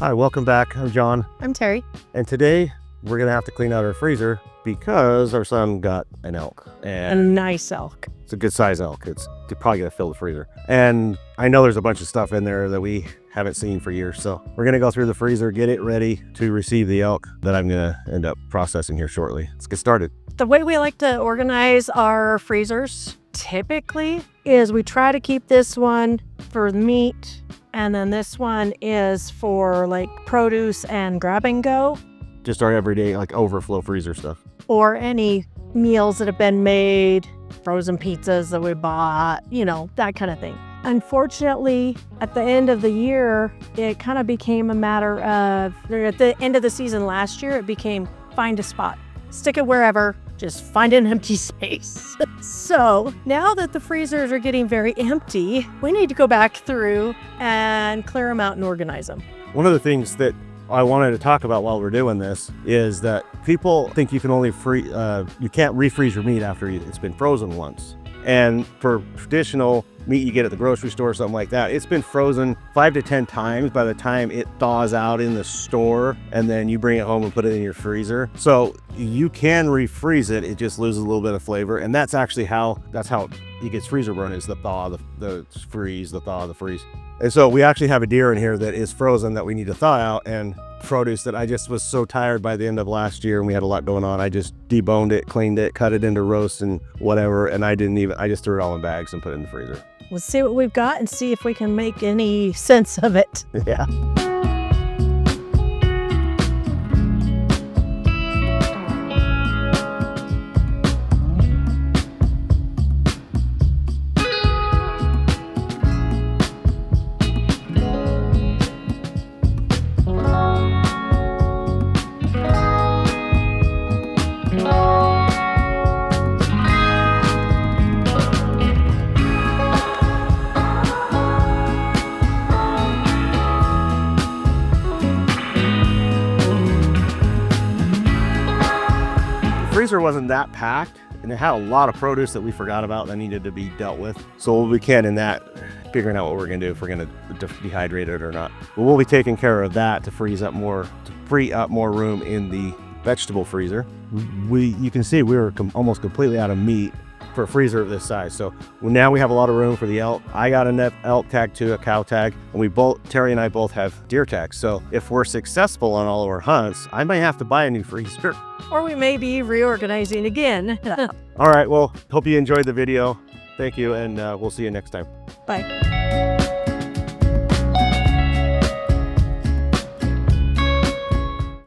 Hi, welcome back. I'm John. I'm Terry. And today we're going to have to clean out our freezer because our son got an elk. A And nice elk. it's a good size elk. It's probably going to fill the freezer. And I know there's a bunch of stuff in there that we haven't seen for years. So we're going to go through the freezer, get it ready to receive the elk that I'm going to end up processing here shortly. Let's get started. The way we like to organize our freezers typically is we try to keep this one for meat, and then this one is for like produce and grab and go, Just our everyday like overflow freezer stuff. or any meals that have been made, frozen pizzas that we bought, that kind of thing. Unfortunately, at the end of the year, it kind of became a matter of, or at the end of the season last year, it became find a spot, stick it wherever, just find an empty space. So now that the freezers are getting very empty, we need to go back through and clear them out and organize them. One of the things that I wanted to talk about while we're doing this is that people think you can only you can't refreeze your meat after it's been frozen once. And for traditional meat you get at the grocery store or something like that, it's been frozen 5 to 10 times by the time it thaws out in the store, and then you bring it home and put it in your freezer. So you can refreeze it, it just loses a little bit of flavor, and that's actually how it gets freezer burn, is the thaw, the freeze, the thaw, the freeze. And so we actually have a deer in here that is frozen that we need to thaw out, and produce that I just was so tired by the end of last year and we had a lot going on. I just deboned it, cleaned it, cut it into roasts and whatever, and I just threw it all in bags and put it in the freezer. Let's see what we've got and see if we can make any sense of it. Yeah. Freezer wasn't that packed, and it had a lot of produce that we forgot about that needed to be dealt with. So we can in that, figuring out what we're gonna do, if we're gonna dehydrate it or not. But we'll be taking care of that to free up more room in the vegetable freezer. You can see we were almost completely out of meat for a freezer of this size. So now we have a lot of room for the elk. I got an elk tag too, a cow tag, and Terry and I both have deer tags. So if we're successful on all of our hunts, I might have to buy a new freezer. Or we may be reorganizing again. All right, well, hope you enjoyed the video. Thank you, and we'll see you next time. Bye.